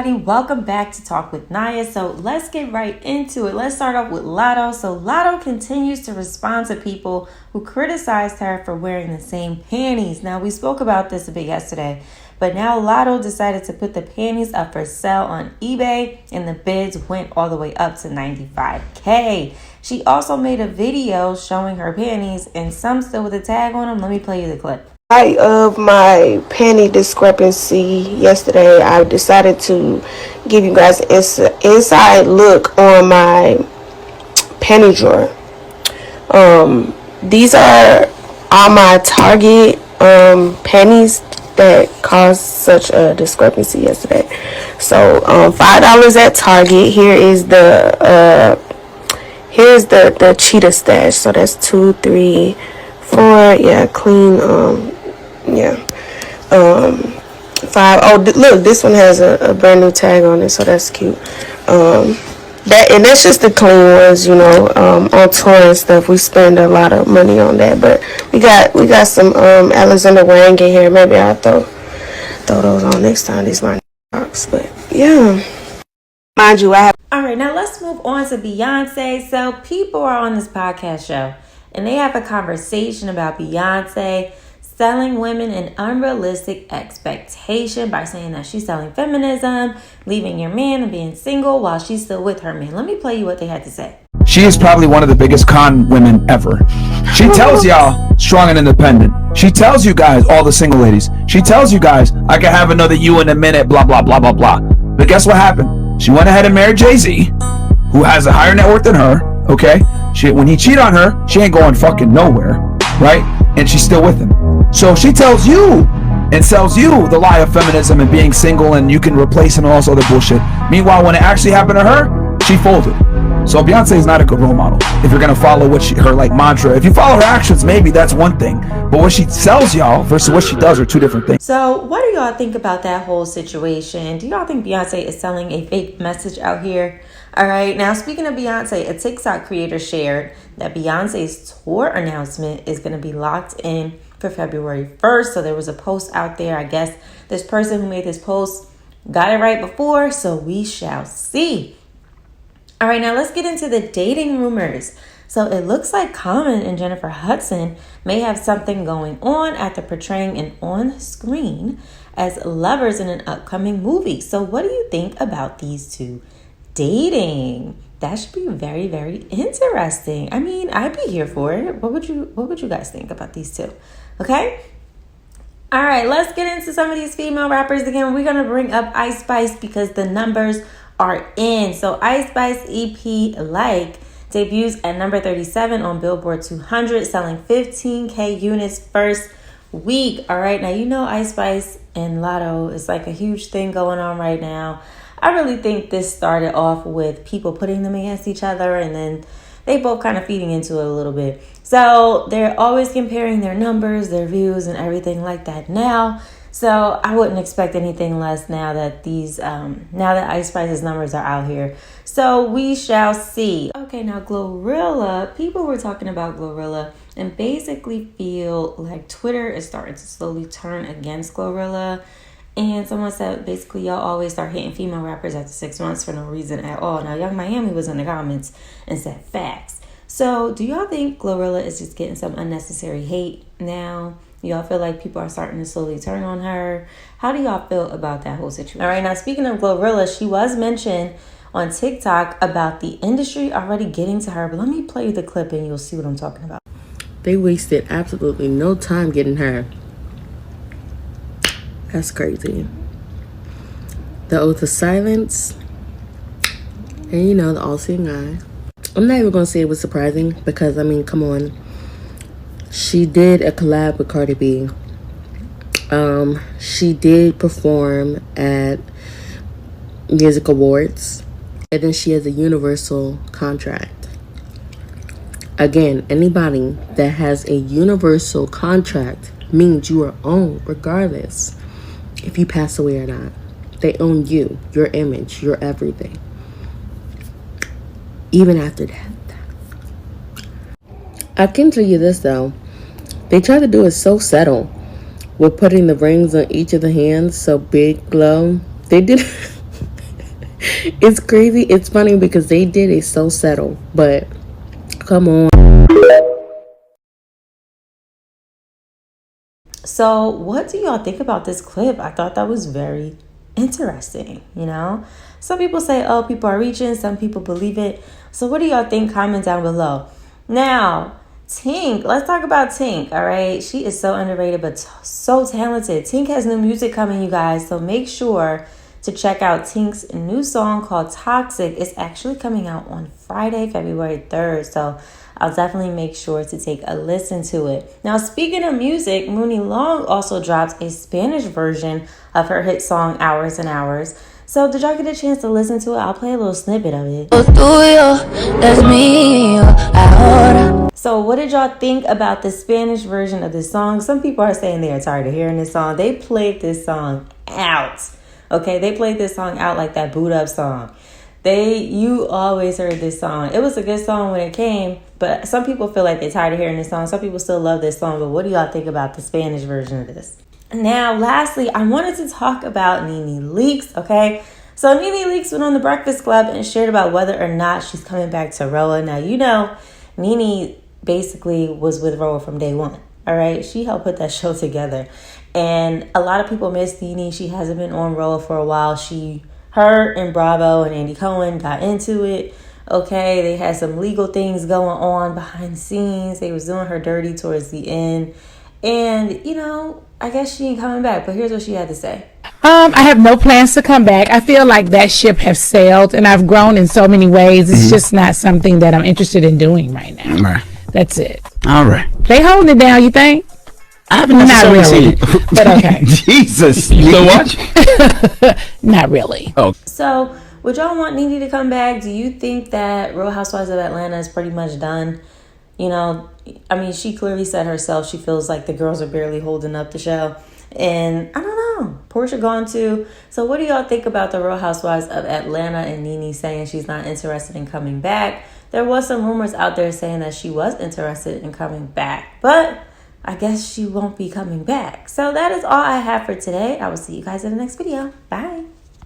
everybody, welcome back to Talk with Nia. So let's get right into it. Let's start off with Lotto. So Lotto continues to respond to people who criticized her for wearing the same panties. Now, we spoke about this a bit yesterday, but now Lotto decided to put the panties up for sale on eBay, and the bids went all the way up to $95K. She also made a video showing her panties, and some still with a tag on them. Let me play you the clip. Of my panty discrepancy yesterday, I decided to give you guys an inside look on my panty drawer. These are all my Target panties that caused such a discrepancy yesterday. So $5 at Target. Here's the cheetah stash. So that's 2, 3, 4. Yeah, clean. Yeah. 5. Oh, look, this one has a brand new tag on it, so that's cute. That's just the clean ones, you know. On tour and stuff, we spend a lot of money on that. But we got some Alexander Wang in here. Maybe I'll throw those on next time. These my box, but yeah. Mind you, I have. All right, now let's move on to Beyonce. So people are on this podcast show, and they have a conversation about Beyonce selling women an unrealistic expectation by saying that she's selling feminism, leaving your man and being single while she's still with her man. Let me play you what they had to say. She is probably one of the biggest con women ever. She tells y'all strong and independent. She tells you guys, all the single ladies, she tells you guys, I can have another you in a minute, blah, blah, blah, blah, blah. But guess what happened? She went ahead and married Jay-Z, who has a higher net worth than her, okay? When he cheated on her, she ain't going fucking nowhere, right? And she's still with him. So she tells you and sells you the lie of feminism and being single and you can replace him and all this other bullshit. Meanwhile, when it actually happened to her, she folded. So Beyonce is not a good role model. If you're gonna follow her like mantra, if you follow her actions, maybe that's one thing. But what she sells y'all versus what she does are two different things. So what do y'all think about that whole situation? Do y'all think Beyonce is selling a fake message out here? All right, now speaking of Beyonce, a TikTok creator shared that Beyonce's tour announcement is going to be locked in for February 1st. So there was a post out there. I guess this person who made this post got it right before, so we shall see. All right, now let's get into the dating rumors. So it looks like Common and Jennifer Hudson may have something going on after portraying an on-screen as lovers in an upcoming movie. So what do you think about these two dating? That should be very, very interesting. I mean, I'd be here for it. What would you guys think about these two? Okay? All right, let's get into some of these female rappers again. We're going to bring up Ice Spice because the numbers are in. So Ice Spice EP Like debuts at number 37 on Billboard 200, selling 15K units first week. All right, now you know Ice Spice and Lotto is like a huge thing going on right now. I really think this started off with people putting them against each other, and then they both kind of feeding into it a little bit. So they're always comparing their numbers, their views, and everything like that now. So I wouldn't expect anything less now that now that Ice Spice's numbers are out here. So we shall see. Okay, now Glorilla. People were talking about Glorilla and basically feel like Twitter is starting to slowly turn against Glorilla. And someone said, basically, y'all always start hitting female rappers after 6 months for no reason at all. Now, Young Miami was in the comments and said facts. So, do y'all think Glorilla is just getting some unnecessary hate now? Y'all feel like people are starting to slowly turn on her? How do y'all feel about that whole situation? All right, now, speaking of Glorilla, she was mentioned on TikTok about the industry already getting to her. But let me play you the clip and you'll see what I'm talking about. They wasted absolutely no time getting her. That's crazy. The oath of silence. And you know, the all-seeing eye. I'm not even going to say it was surprising because, I mean, come on. She did a collab with Cardi B. She did perform at music awards. And then she has a universal contract. Again, anybody that has a universal contract means you are owned regardless if you pass away or not. They own you, your image, your everything. Even after death. I can tell you this though. They try to do it so subtle with putting the rings on each of the hands so big glow. They did It's crazy. It's funny because they did it so subtle, but come on. So, what do y'all think about this clip? I thought that was very interesting, you know? Some people say, oh, people are reaching. Some people believe it. So, what do y'all think? Comment down below. Now, Tink, let's talk about Tink, all right? She is so underrated, but so talented. Tink has new music coming, you guys. So, make sure to check out Tink's new song called Toxic. It's actually coming out on Friday, February 3rd. So, I'll definitely make sure to take a listen to it. Now, speaking of music, Mooney Long also dropped a Spanish version of her hit song, Hours and Hours. So, did y'all get a chance to listen to it? I'll play a little snippet of it. So, what did y'all think about the Spanish version of this song? Some people are saying they are tired of hearing this song. They played this song out. Okay, they played this song out like that boot up song. You always heard this song. It was a good song when it came, but some people feel like they're tired of hearing this song. Some people still love this song, but what do y'all think about the Spanish version of this? Now, lastly, I wanted to talk about NeNe Leakes, okay? So NeNe Leakes went on The Breakfast Club and shared about whether or not she's coming back to RHOA. Now, you know, NeNe basically was with RHOA from day one, all right? She helped put that show together. And a lot of people miss NeNe. She hasn't been on RHOA for a while. Her and Bravo and Andy Cohen got into it. Okay, they had some legal things going on behind the scenes. They was doing her dirty towards the end. And, you know, I guess she ain't coming back. But here's what she had to say. I have no plans to come back. I feel like that ship has sailed and I've grown in so many ways. It's just not something that I'm interested in doing right now. Right. That's it. All right. They holding it down, you think? I haven't Not necessarily really, seen it. but okay. Jesus. You still watch? Not really. Oh. So, would y'all want NeNe to come back? Do you think that Real Housewives of Atlanta is pretty much done? You know, I mean, she clearly said herself she feels like the girls are barely holding up the show. And I don't know. Portia gone too. So what do y'all think about the Real Housewives of Atlanta and NeNe saying she's not interested in coming back? There was some rumors out there saying that she was interested in coming back. But I guess she won't be coming back. So that is all I have for today. I will see you guys in the next video. Bye.